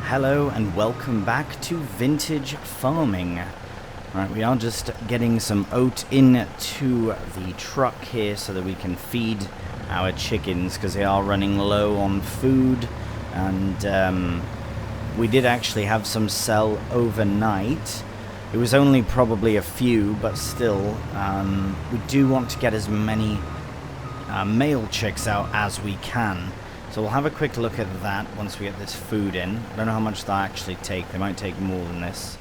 Hello and welcome back to Vintage Farming. Right, we are just getting some oat into the truck here so that we can feed our chickens because they are running low on food, and we did actually have some sell overnight. It was only probably a few, but still, we do want to get as many male chicks out as we can. So we'll have a quick look at that once we get this food in. I don't know how much they'll actually take. They might take more than this.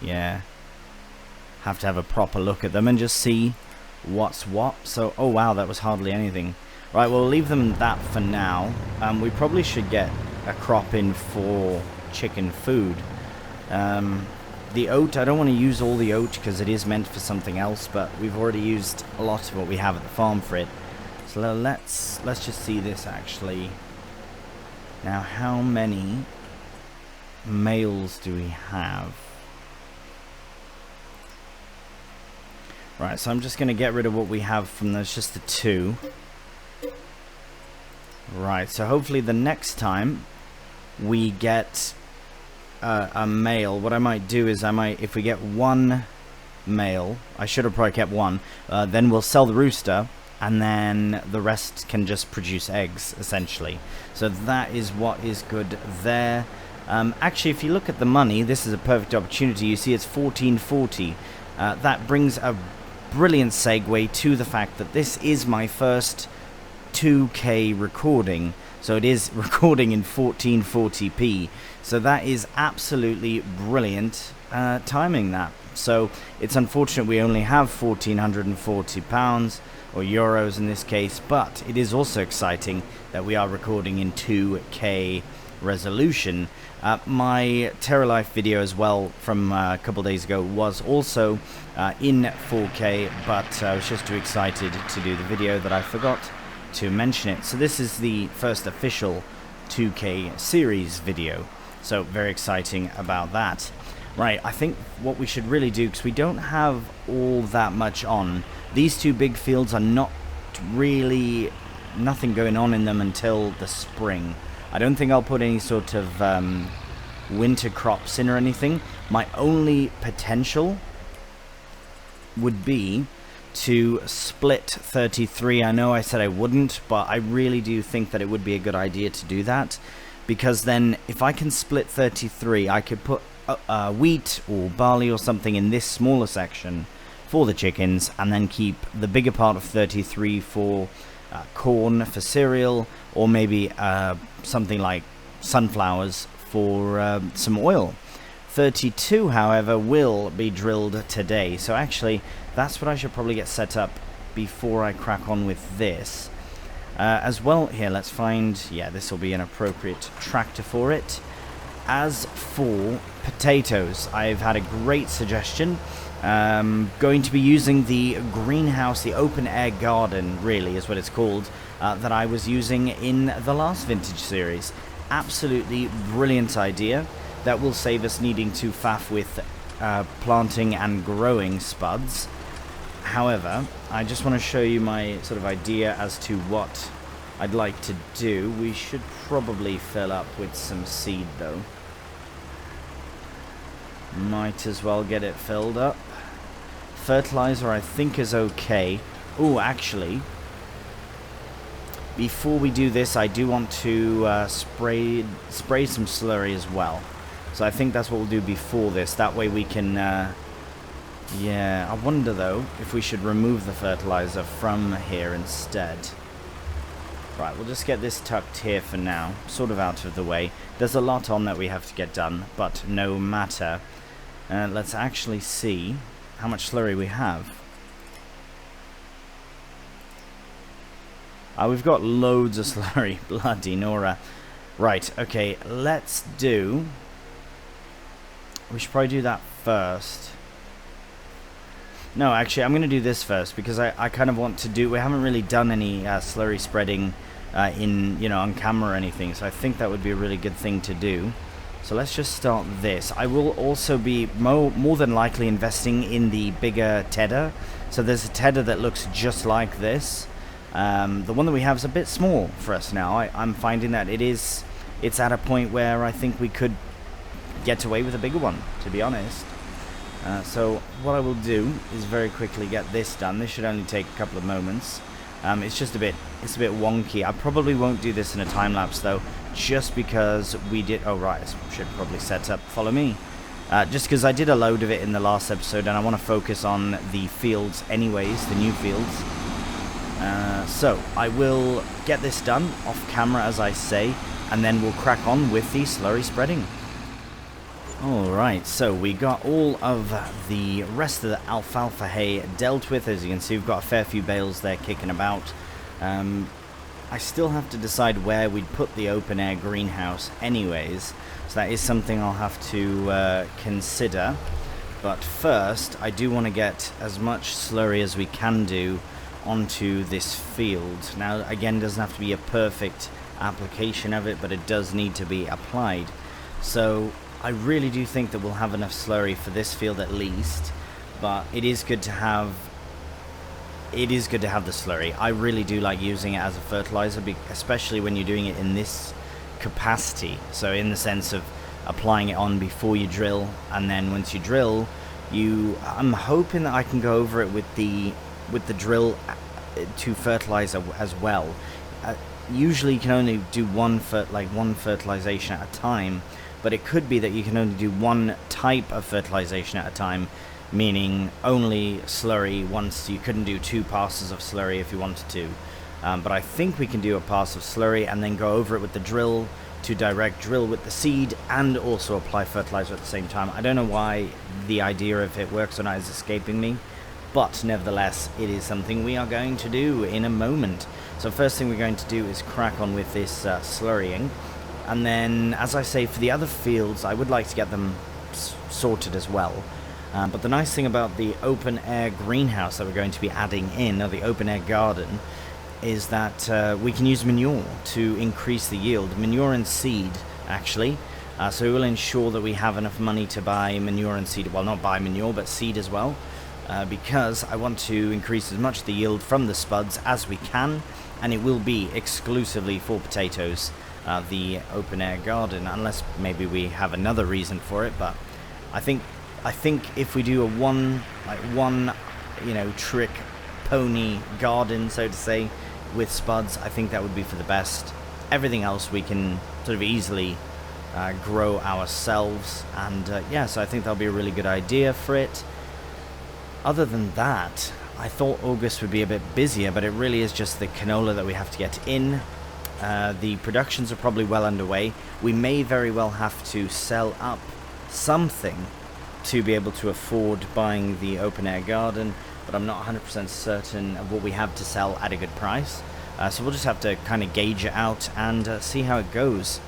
Yeah. Have to have a proper look at them and just see what's what. So, oh wow, that was hardly anything. Right, we'll leave them that for now. We probably should get a crop in for chicken food. The oat, I don't want to use all the oat because it is meant for something else, but we've already used a lot of what we have at the farm for it. So let's just see this actually. Now, how many males do we have? Right, so I'm just going to get rid of what we have from those, just the two. Right, so hopefully the next time we get a male, what I might do is if we get one male, I should have probably kept one, then we'll sell the rooster, and then the rest can just produce eggs, essentially. So that is what is good there. Actually, if you look at the money, this is a perfect opportunity. You see it's 1440. That brings a brilliant segue to the fact that this is my first 2K recording. So it is recording in 1440p. So that is absolutely brilliant timing that. So it's unfortunate we only have £1,440, or euros in this case, but it is also exciting that we are recording in 2K resolution. My Terra Life video as well from a couple days ago was also in 4K, but I was just too excited to do the video that I forgot to mention it. So this is the first official 2K series video, so very exciting about that. Right, I think what we should really do, because we don't have all that much on, these two big fields are not really, nothing going on in them until the spring. I don't think I'll put any sort of winter crops in or anything. My only potential would be to split 33. I know I said I wouldn't, but I really do think that it would be a good idea to do that, because then if I can split 33, I could put wheat or barley or something in this smaller section for the chickens, and then keep the bigger part of 33 for corn for cereal, or maybe something like sunflowers for some oil. 32, however, will be drilled today, so actually that's what I should probably get set up before I crack on with this. As well, here, let's find, yeah, this will be an appropriate tractor for it. As for potatoes, I've had a great suggestion. Going to be using the greenhouse, the open air garden, really is what it's called, that I was using in the last vintage series. Absolutely brilliant idea. That will save us needing to faff with planting and growing spuds. However, I just want to show you my sort of idea as to what I'd like to do. We should probably fill up with some seed though. Might as well get it filled up. Fertilizer I think is okay. Oh, actually, before we do this, I do want to spray some slurry as well. So I think that's what we'll do before this. That way we can, yeah, I wonder though if we should remove the fertilizer from here instead. Right, we'll just get this tucked here for now, sort of out of the way. There's a lot on that we have to get done, but no matter. Let's actually see how much slurry we have. We've got loads of slurry. Bloody Nora. Right, okay, let's do... We should probably do that first. No, actually, I'm going to do this first, because I kind of want to do... We haven't really done any slurry spreading on camera or anything, so I think that would be a really good thing to do. So let's just start this. I will also be more than likely investing in the bigger tedder. So there's a tedder that looks just like this. The one that we have is a bit small for us now. I'm finding that it's at a point where I think we could get away with a bigger one, to be honest. So what I will do is very quickly get this done. This should only take a couple of moments. It's just a bit wonky. I probably won't do this in a time lapse though, just because we did. Oh right, I should probably set up. Follow me. Just because I did a load of it in the last episode, and I want to focus on the fields anyways, the new fields. So I will get this done off camera, as I say, and then we'll crack on with the slurry spreading. Alright, so we got all of the rest of the alfalfa hay dealt with. As you can see, we've got a fair few bales there kicking about. I still have to decide where we'd put the open air greenhouse anyways, so that is something I'll have to consider. But first, I do want to get as much slurry as we can do onto this field. Now, again, it doesn't have to be a perfect application of it, but it does need to be applied. So I really do think that we'll have enough slurry for this field at least, but it is good to have the slurry. I really do like using it as a fertilizer, especially when you're doing it in this capacity. So in the sense of applying it on before you drill, and then once you drill, I'm hoping that I can go over it with the drill to fertilizer as well. Usually you can only do one fertilization at a time, but it could be that you can only do one type of fertilization at a time, meaning only slurry once. You couldn't do 2 passes of slurry if you wanted to. But I think we can do a pass of slurry and then go over it with the drill to direct drill with the seed and also apply fertilizer at the same time. I don't know why the idea of it works or not is escaping me, but nevertheless it is something we are going to do in a moment. So first thing we're going to do is crack on with this slurrying. And then, as I say, for the other fields, I would like to get them sorted as well. But the nice thing about the open-air greenhouse that we're going to be adding in, or the open-air garden, is that we can use manure to increase the yield. Manure and seed, actually. So we will ensure that we have enough money to buy manure and seed. Well, not buy manure, but seed as well. Because I want to increase as much the yield from the spuds as we can. And it will be exclusively for potatoes. The open air garden, unless maybe we have another reason for it, but I think if we do a one trick pony garden, so to say, with spuds, I think that would be for the best. Everything else we can sort of easily grow ourselves, and so I think that'll be a really good idea for it. Other than that, I thought August would be a bit busier, but it really is just the canola that we have to get in. The productions are probably well underway. We may very well have to sell up something to be able to afford buying the open-air garden, but I'm not 100% certain of what we have to sell at a good price. So we'll just have to kind of gauge it out and see how it goes.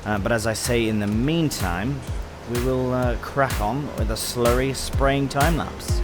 But as I say, in the meantime, we will crack on with a slurry spraying time-lapse.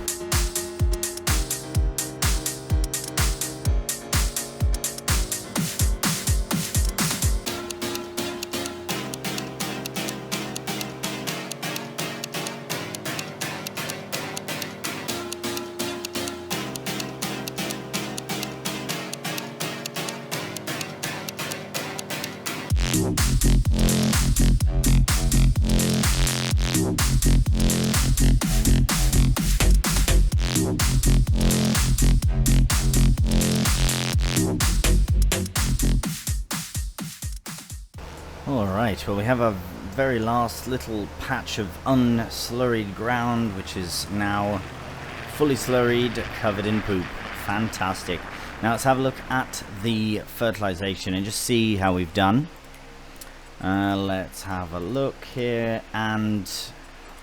Alright, well we have a very last little patch of unslurried ground, which is now fully slurried, covered in poop. Fantastic. Now let's have a look at the fertilization and just see how we've done. Let's have a look here, and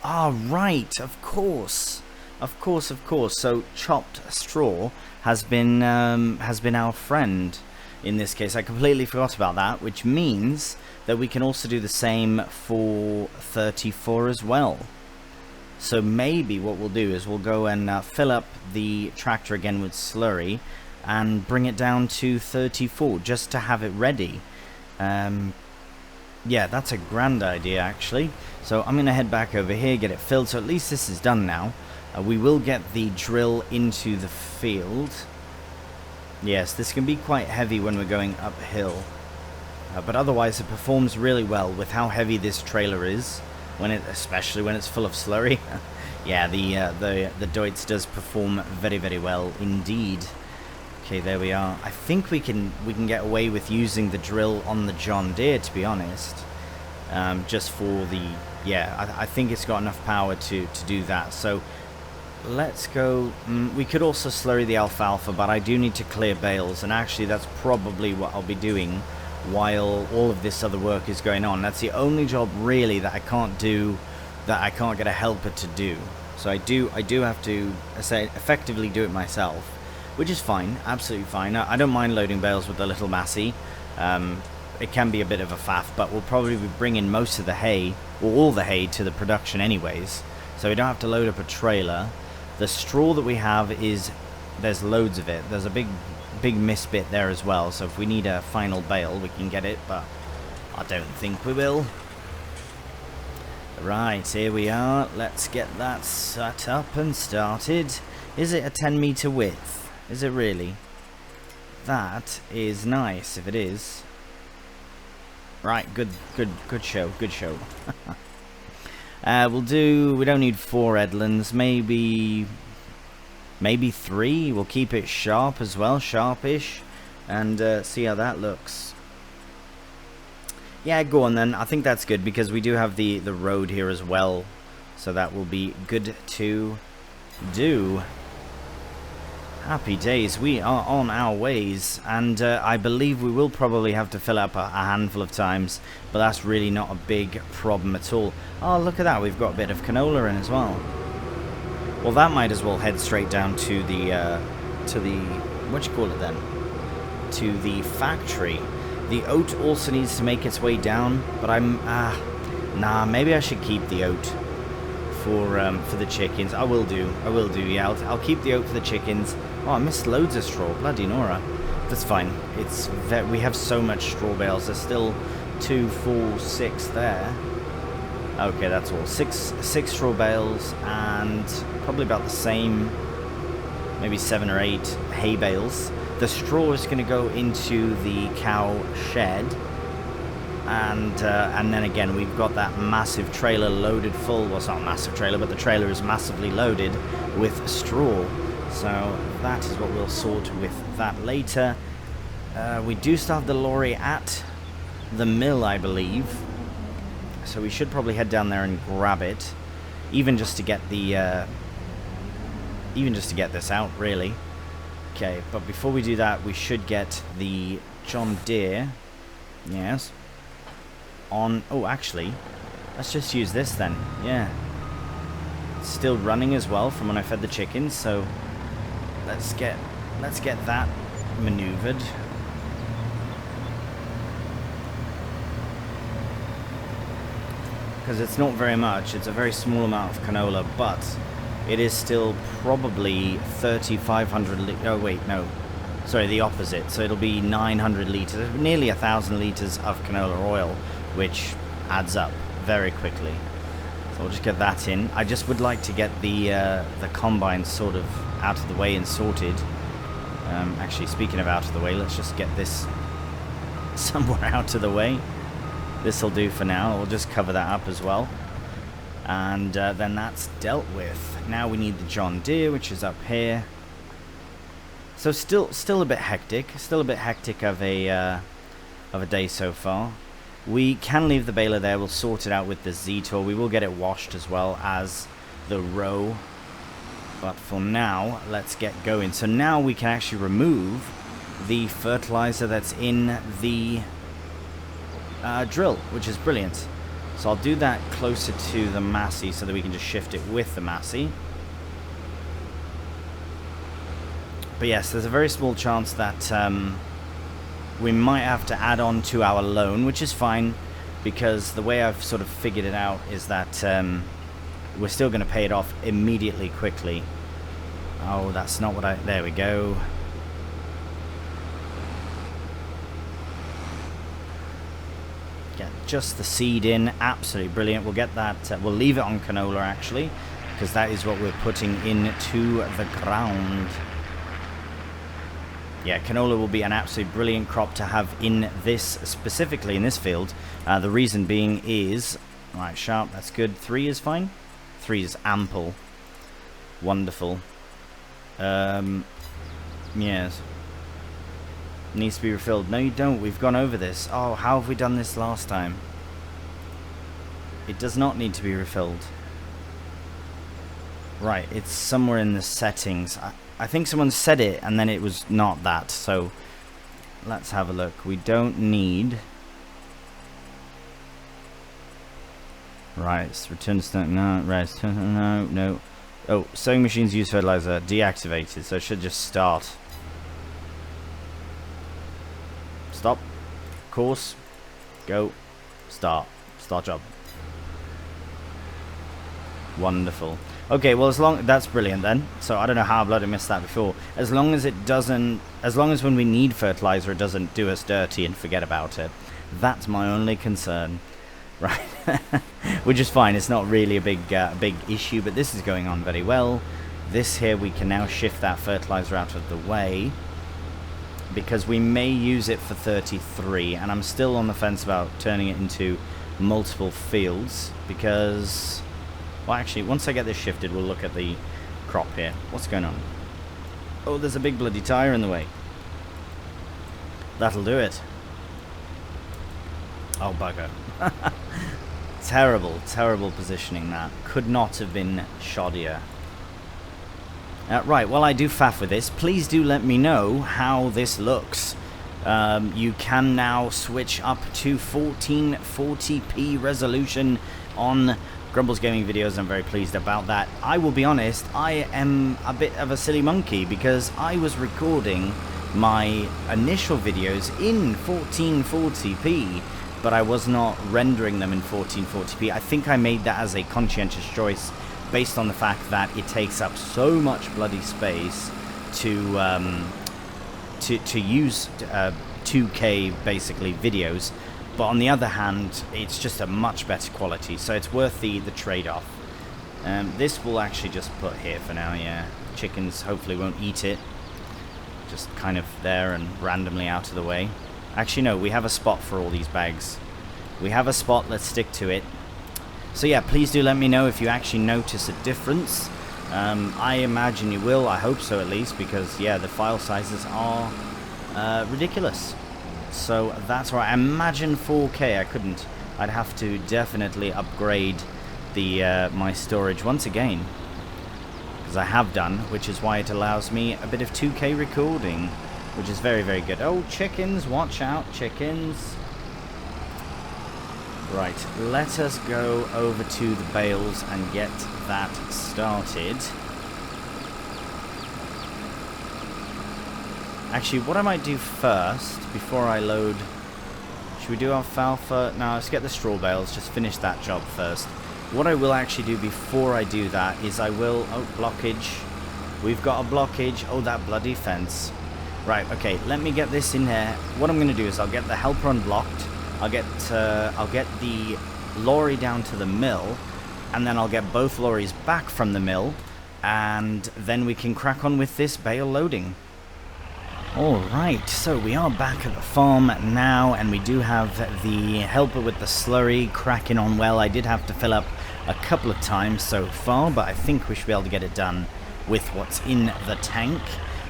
right, of course. So chopped straw has been our friend in this case. I completely forgot about that, which means that we can also do the same for 34 as well. So maybe what we'll do is we'll go and fill up the tractor again with slurry and bring it down to 34 just to have it ready. Yeah, that's a grand idea actually. So I'm gonna head back over here, get it filled, so at least this is done now. We will get the drill into the field. Yes, this can be quite heavy when we're going uphill, but otherwise it performs really well with how heavy this trailer is. especially when it's full of slurry. Yeah, the Deutz does perform very, very well indeed. Okay, there we are. I think we can get away with using the drill on the John Deere, to be honest. Just for the... Yeah, I think it's got enough power to do that. So, let's go... we could also slurry the alfalfa, but I do need to clear bales. And actually, that's probably what I'll be doing while all of this other work is going on. That's the only job, really, that I can't do, that I can't get a helper to do. So I do have to, effectively do it myself. Which is fine, absolutely fine. I don't mind loading bales with the little Massey. It can be a bit of a faff, but we'll probably be bringing most of the hay, or all the hay, to the production anyways. So we don't have to load up a trailer. The straw that we have is, there's loads of it. There's a big misbit there as well. So if we need a final bale, we can get it, but I don't think we will. Right, here we are. Let's get that set up and started. Is it a 10-meter width? Is it really? That is nice if it is. Right, good show, good show. We'll do, we don't need 4 Edlands, maybe 3. We'll keep it sharp as well, sharpish, and see how that looks. Yeah, go on then. I think that's good because we do have the road here as well, so that will be good to do. Happy days, we are on our ways, and I believe we will probably have to fill up a handful of times, but that's really not a big problem at all. Oh, look at that, we've got a bit of canola in as well. Well, that might as well head straight down to the, what you call it then? To the factory. The oat also needs to make its way down, but nah, maybe I should keep the oat for the chickens. I will do, yeah, I'll keep the oat for the chickens. Oh, I missed loads of straw, bloody Nora. That's fine, we have so much straw bales. There's still 2, 4, 6 there. Okay, that's all. Six straw bales, and probably about the same, maybe 7 or 8 hay bales. The straw is going to go into the cow shed. And then again, we've got that massive trailer loaded full. Well, it's not a massive trailer, but the trailer is massively loaded with straw. So that is what we'll sort with that later. We do still have the lorry at the mill, I believe. So we should probably head down there and grab it, even just to get the, even just to get this out, really. Okay, but before we do that, we should get the John Deere. Yes. On, oh, actually, let's just use this then. Yeah, it's still running as well from when I fed the chickens, so let's get that maneuvered. Because it's not very much, it's a very small amount of canola, but it is still probably 3,500 oh wait, no, sorry, the opposite. So it'll be 900 litres, nearly 1,000 litres of canola oil, which adds up very quickly. So we'll just get that in. I just would like to get the combine sort of out of the way and sorted. Actually, speaking of out of the way, let's just get this somewhere out of the way. This'll do for now. We'll just cover that up as well. And then that's dealt with. Now we need the John Deere, which is up here. So still a bit hectic. Still a bit hectic of a day so far. We can leave the baler there. We'll sort it out with the Z-Tour. We will get it washed as well as the row. But for now, let's get going. So now we can actually remove the fertilizer that's in the drill, which is brilliant. So I'll do that closer to the Massey so that we can just shift it with the Massey. But yes, there's a very small chance that we might have to add on to our loan, which is fine, because the way I've sort of figured it out is that we're still going to pay it off immediately, quickly. Oh, that's not what there we go. Get just the seed in, absolutely brilliant. We'll get that, we'll leave it on canola actually, because that is what we're putting into the ground. Yeah, canola will be an absolutely brilliant crop to have in this, specifically in this field. The reason being is Right, sharp, that's good. 3 is fine. 3 is ample. Wonderful. Yes. Needs to be refilled. No, you don't. We've gone over this. Oh, how have we done this last time? It does not need to be refilled. Right, it's somewhere in the settings. I think someone said it, and then it was not that. So, let's have a look. We don't need... Right, it's return to stack. No, rest. No, no. Oh, sewing machines use fertilizer. Deactivated, so it should just start. Stop. Course. Go. Start. Start job. Wonderful. Okay, well, that's brilliant then. So I don't know how I bloody missed that before. As long as it doesn't, as long as when we need fertilizer, it doesn't do us dirty and forget about it. That's my only concern. Right. Which is fine. It's not really a big issue, but this is going on very well. This here, we can now shift that fertilizer out of the way, because we may use it for 33, and I'm still on the fence about turning it into multiple fields, because, well, actually, once I get this shifted, we'll look at the crop here. What's going on? Oh, there's a big bloody tire in the way. That'll do it. Oh, bugger. Terrible, terrible positioning that. Could not have been shoddier. Right, while I do faff with this, please do let me know how this looks. You can now switch up to 1440p resolution on Grumbles Gaming videos. I'm very pleased about that. I will be honest, I am a bit of a silly monkey, because I was recording my initial videos in 1440p, but I was not rendering them in 1440p. I think I made that as a conscientious choice, based on the fact that it takes up so much bloody space to use 2K basically videos, but on the other hand, it's just a much better quality, so it's worth the trade-off. This will actually just put here for now. Yeah, chickens hopefully won't eat it, just kind of there and randomly out of the way. Actually, no, we have a spot for all these bags. We have a spot, let's stick to it. So yeah, please do let me know if you actually notice a difference. I imagine you will, I hope so at least, because yeah, the file sizes are ridiculous. So that's right, I imagine 4K, I couldn't. I'd have to definitely upgrade the my storage once again, because I have done, which is why it allows me a bit of 2K recording, which is very, very good. Oh, chickens, watch out, chickens. Right, let us go over to the bales and get that started. Actually, what I might do first, before I load... Should we do alfalfa? No, let's get the straw bales, just finish that job first. What I will actually do before I do that is I will... Oh, blockage. We've got a blockage. Oh, that bloody fence. Right, okay, let me get this in here. What I'm going to do is I'll get the helper unblocked. I'll get the lorry down to the mill, and then I'll get both lorries back from the mill, and then we can crack on with this bale loading. Alright, so we are back at the farm now, and we do have the helper with the slurry cracking on well. I did have to fill up a couple of times so far, but I think we should be able to get it done with what's in the tank.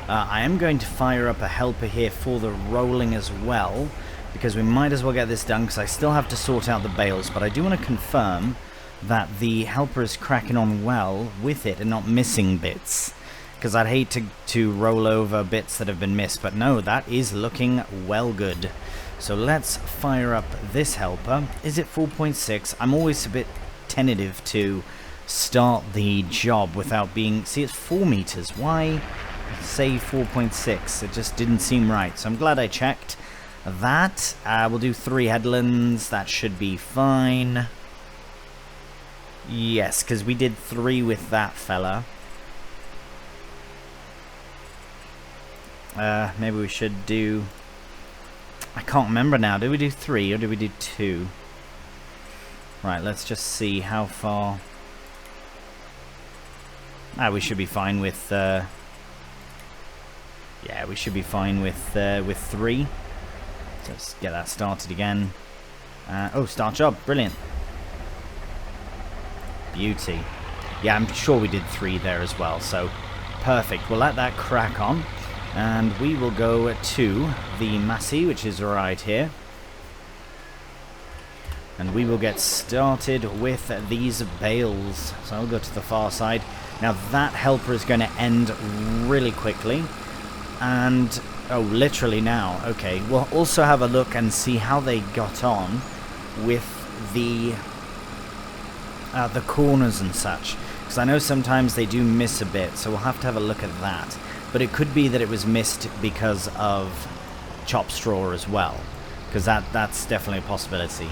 I am going to fire up a helper here for the rolling as well, because we might as well get this done, because I still have to sort out the bales, but I do want to confirm that the helper is cracking on well with it and not missing bits, because I'd hate to roll over bits that have been missed. But no, that is looking well good. So let's fire up this helper. Is it 4.6? I'm always a bit tentative to start the job without being... See, it's 4 meters. Why say 4.6? It just didn't seem right, so I'm glad I checked that. We'll do 3 headlands. That should be fine. Yes, because we did 3 with that fella. Maybe we should do... I can't remember now. Did we do 3 or did we do 2? Right, let's just see how far... we should be fine with... yeah, we should be fine with 3. So let's get that started again. Oh, start job. Brilliant. Beauty. Yeah, I'm sure we did 3 there as well, so perfect. We'll let that crack on, and we will go to the Massey, which is right here. And we will get started with these bales. So I'll go to the far side. Now that helper is going to end really quickly. And, oh, literally now. Okay, we'll also have a look and see how they got on with the corners and such. Because I know sometimes they do miss a bit, so we'll have to have a look at that. But it could be that it was missed because of chopped straw as well. Because that's definitely a possibility.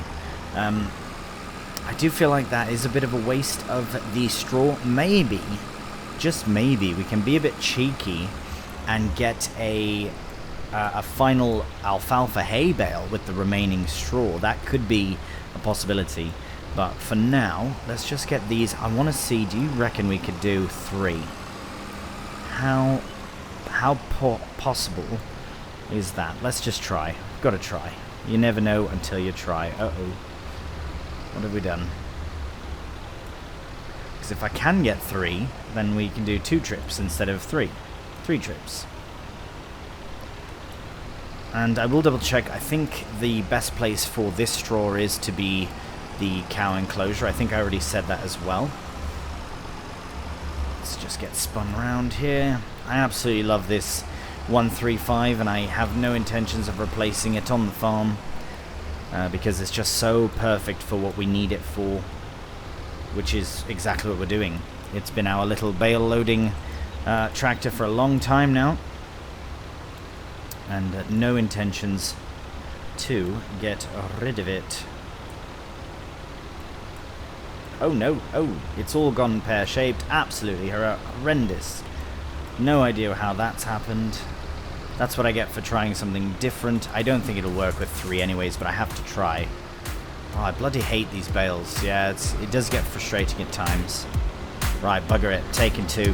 I do feel like that is a bit of a waste of the straw. Maybe, just maybe, we can be a bit cheeky and get a final alfalfa hay bale with the remaining straw. That could be a possibility. But for now, let's just get these. I want to see, do you reckon we could do 3? How possible is that? Let's just try. Got to try. You never know until you try. Uh-oh. What have we done? Because if I can get 3, then we can do 2 trips instead of 3. 3 trips. And I will double check. I think the best place for this straw is to be the cow enclosure. I think I already said that as well. Let's just get spun around here. I absolutely love this 135, and I have no intentions of replacing it on the farm. Because it's just so perfect for what we need it for, which is exactly what we're doing. It's been our little bale loading tractor for a long time now, and no intentions to get rid of it. Oh no, oh, it's all gone pear-shaped, absolutely horrendous. No idea how that's happened. That's what I get for trying something different. I don't think it'll work with 3 anyways, but I have to try. Oh, I bloody hate these bales. Yeah, it does get frustrating at times. Right, bugger it. Taking 2.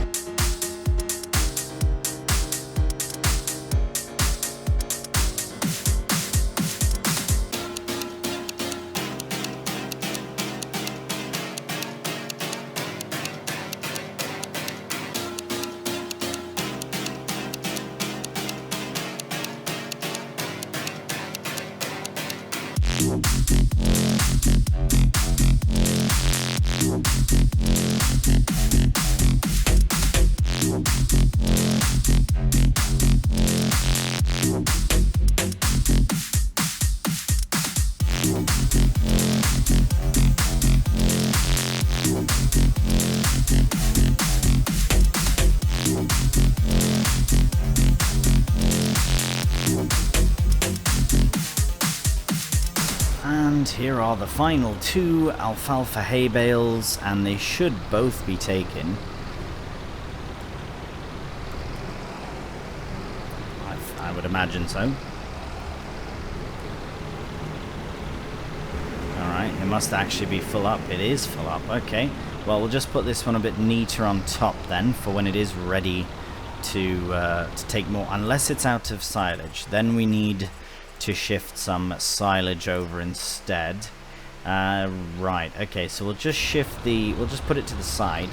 And here are the final 2 alfalfa hay bales, and they should both be taken. I would imagine so. Alright, it must actually be full up. It is full up, okay. Well, we'll just put this one a bit neater on top then, for when it is ready to take more. Unless it's out of silage, then we need to shift some silage over instead. Right, okay, so we'll just we'll just put it to the side,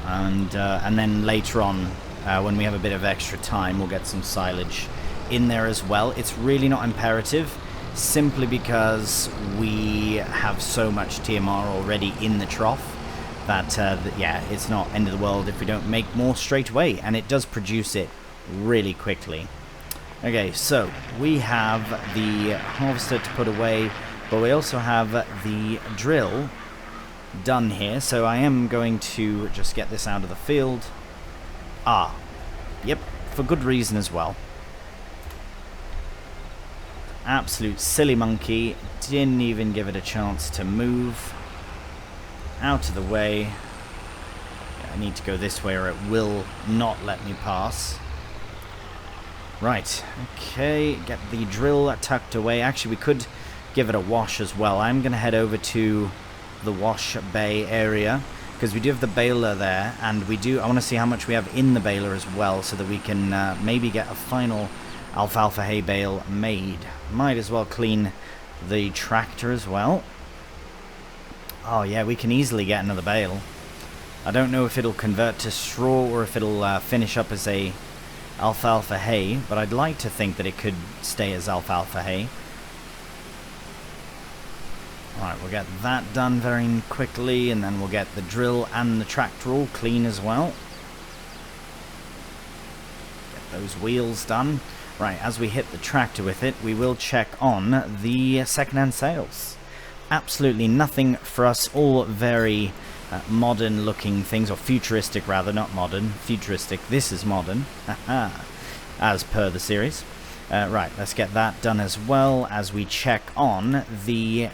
and then later on, when we have a bit of extra time, we'll get some silage in there as well. It's really not imperative, simply because we have so much TMR already in the trough that, yeah, it's not end of the world if we don't make more straight away, and it does produce it really quickly. Okay, so we have the harvester to put away, but we also have the drill done here, so I am going to just get this out of the field. Yep, for good reason as well. Absolute silly monkey, didn't even give it a chance to move. Out of the way. Yeah, I need to go this way or it will not let me pass. Right, okay, get the drill tucked away. Actually, we could give it a wash as well. I'm going to head over to the wash bay area, because we do have the baler there, and I want to see how much we have in the baler as well, so that we can maybe get a final alfalfa hay bale made. Might as well clean the tractor as well. Oh yeah, we can easily get another bale. I don't know if it'll convert to straw or if it'll finish up as a alfalfa hay, but I'd like to think that it could stay as alfalfa hay. Alright, we'll get that done very quickly, and then we'll get the drill and the tractor all clean as well. Get those wheels done. Right, as we hit the tractor with it, we will check on the second-hand sales. Absolutely nothing for us, all very modern looking things, or futuristic rather, not modern, futuristic. This is modern, as per the series. Right, let's get that done as well as we check on the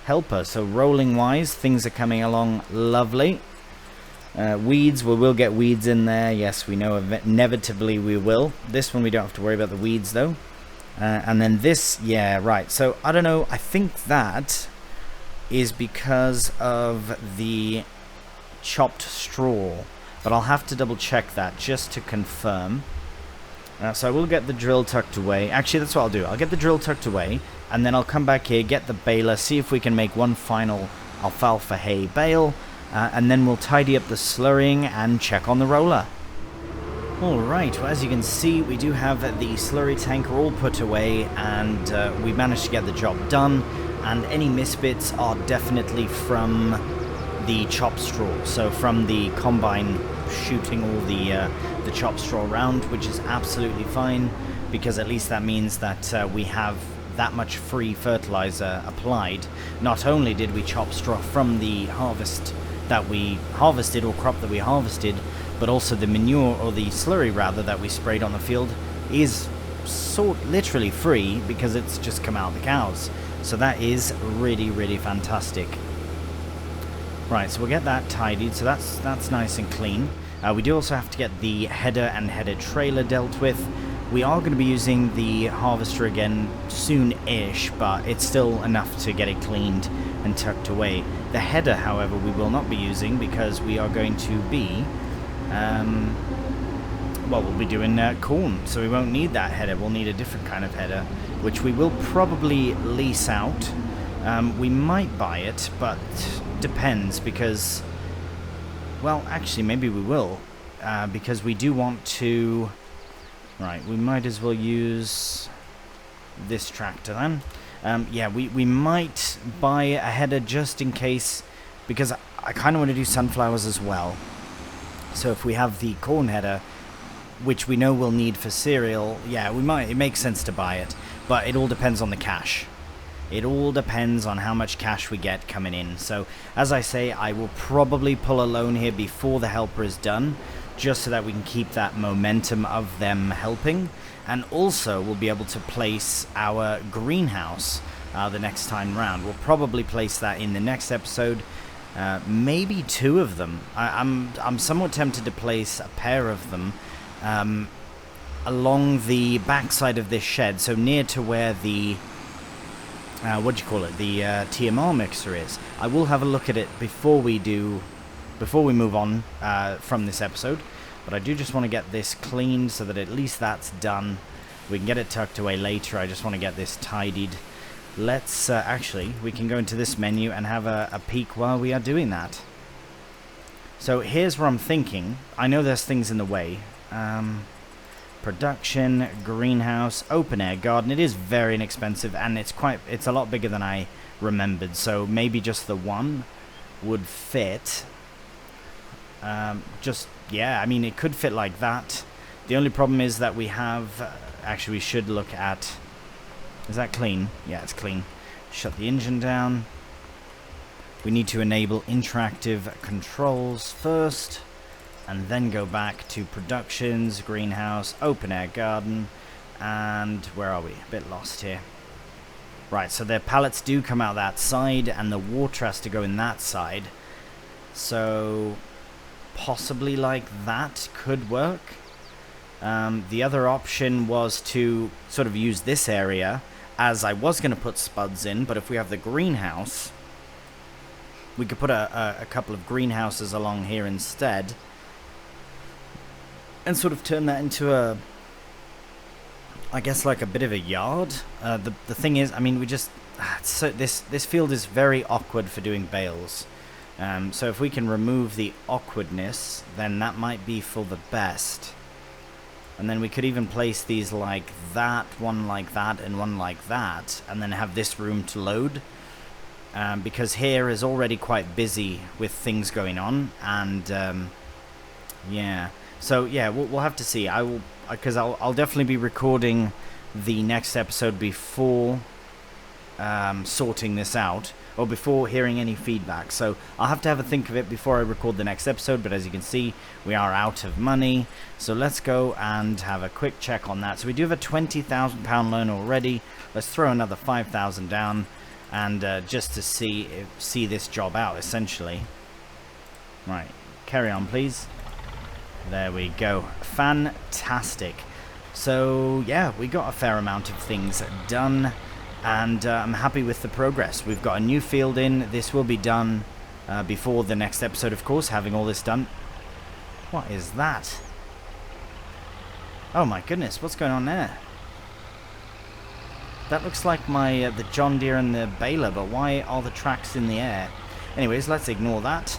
helper. So rolling wise, things are coming along lovely. Weeds, we will get weeds in there, yes, we know inevitably we will. This one we don't have to worry about the weeds though. And then this, yeah, right, so I don't know, I think that is because of the chopped straw, but I'll have to double check that just to confirm. So I will get the drill tucked away. Actually, that's what I'll do. I'll get the drill tucked away, and then I'll come back here, get the baler, see if we can make one final alfalfa hay bale, and then we'll tidy up the slurrying and check on the roller. Alright, well, as you can see, we do have the slurry tanker all put away, and we managed to get the job done. And any misbits are definitely from the chopped straw, so from the combine shooting all the chopped straw around, which is absolutely fine, because at least that means that we have that much free fertilizer applied. Not only did we chop straw from the harvest that we harvested, or crop that we harvested, but also the manure, or the slurry rather, that we sprayed on the field is literally free, because it's just come out of the cows. So that is really, really fantastic. Right, so we'll get that tidied, so that's nice and clean. We do also have to get the header and header trailer dealt with. We are going to be using the harvester again soon-ish, but it's still enough to get it cleaned and tucked away. The header, however, we will not be using, because we are going to be well, we'll be doing corn, so we won't need that header. We'll need a different kind of header, which we will probably lease out. We might buy it, but depends, because, well, actually, maybe we will, because we do want to. Right, we might as well use this tractor then. Yeah, we might buy a header just in case, because I kind of want to do sunflowers as well. So if we have the corn header, which we know we'll need for cereal, yeah, we might. It makes sense to buy it, but it all depends on the cash. It all depends on how much cash we get coming in. So, as I say, I will probably pull a loan here before the helper is done, just so that we can keep that momentum of them helping. And also, we'll be able to place our greenhouse the next time round. We'll probably place that in the next episode. Maybe two of them. I'm somewhat tempted to place a pair of them along the backside of this shed, so near to where the the TMR mixer is. I will have a look at it before we move on from this episode, but I do just want to get this cleaned so that at least that's done. We can get it tucked away later. I just want to get this tidied. Let's actually, we can go into this menu and have a peek while we are doing that. So here's where I'm thinking. I know there's things in the way. Production, greenhouse, open air garden. It is very inexpensive, and it's a lot bigger than I remembered, so maybe just the one would fit. Yeah, I mean, it could fit like that. The only problem is that we have, actually we should look at, is that clean? Yeah, it's clean. Shut the engine down. We need to enable interactive controls first, and then go back to productions, greenhouse, open air garden, and where are we? A bit lost here. Right, so their pallets do come out that side, and the water has to go in that side. So possibly like that could work. The other option was to sort of use this area, as I was going to put spuds in, but if we have the greenhouse, we could put a couple of greenhouses along here instead, and sort of turn that into I guess, like a bit of a yard. The thing is, I mean, we just so this field is very awkward for doing bales. So if we can remove the awkwardness, then that might be for the best. And then we could even place these like that, one like that, and one like that, and then have this room to load. Because here is already quite busy with things going on, and yeah. So yeah, we'll have to see. Because I'll definitely be recording the next episode before sorting this out, or before hearing any feedback. So I'll have to have a think of it before I record the next episode. But as you can see, we are out of money. So let's go and have a quick check on that. So we do have a £20,000 loan already. Let's throw another 5,000 down, and just to see this job out, essentially. Right, carry on, please. There we go. Fantastic. So yeah, we got a fair amount of things done, and I'm happy with the progress. We've got a new field in. This will be done before the next episode, of course, having all this done. What is that? Oh my goodness, what's going on there? That looks like my the John Deere and the baler, but why are the tracks in the air? Anyways, let's ignore that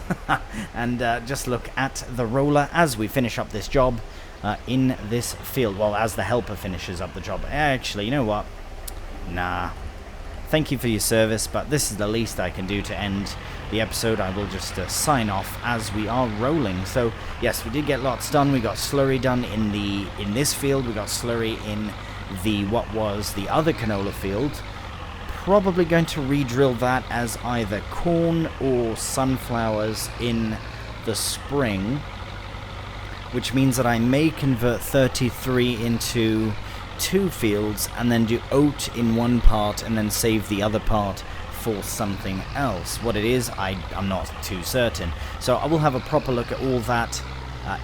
and just look at the roller as we finish up this job in this field. Well, as the helper finishes up the job. Actually, you know what? Nah. Thank you for your service, but this is the least I can do to end the episode. I will just sign off as we are rolling. So, yes, we did get lots done. We got slurry done in this field. We got slurry in what was the other canola field. Probably going to re-drill that as either corn or sunflowers in the spring, which means that I may convert 33 into 2 fields and then do oat in one part and then save the other part for something else. What it is, I'm not too certain. So I will have a proper look at all that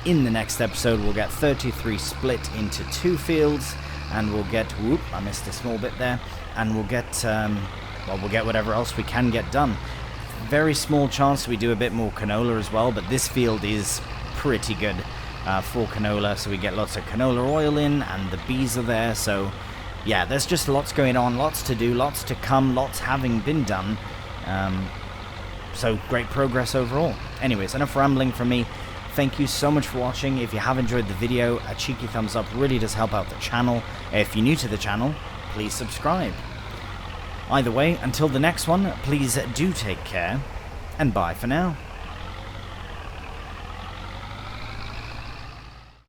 in the next episode. We'll get 33 split into 2 fields, and we'll get, whoop, I missed a small bit there, and we'll get, well, we'll get whatever else we can get done. Very small chance we do a bit more canola as well, but this field is pretty good for canola, so we get lots of canola oil in, and the bees are there. So yeah, there's just lots going on, lots to do, lots to come, lots having been done. So great progress overall. Anyways, enough rambling from me. Thank you so much for watching. If you have enjoyed the video, a cheeky thumbs up really does help out the channel. If you're new to the channel, please subscribe. Either way, until the next one, please do take care, and bye for now.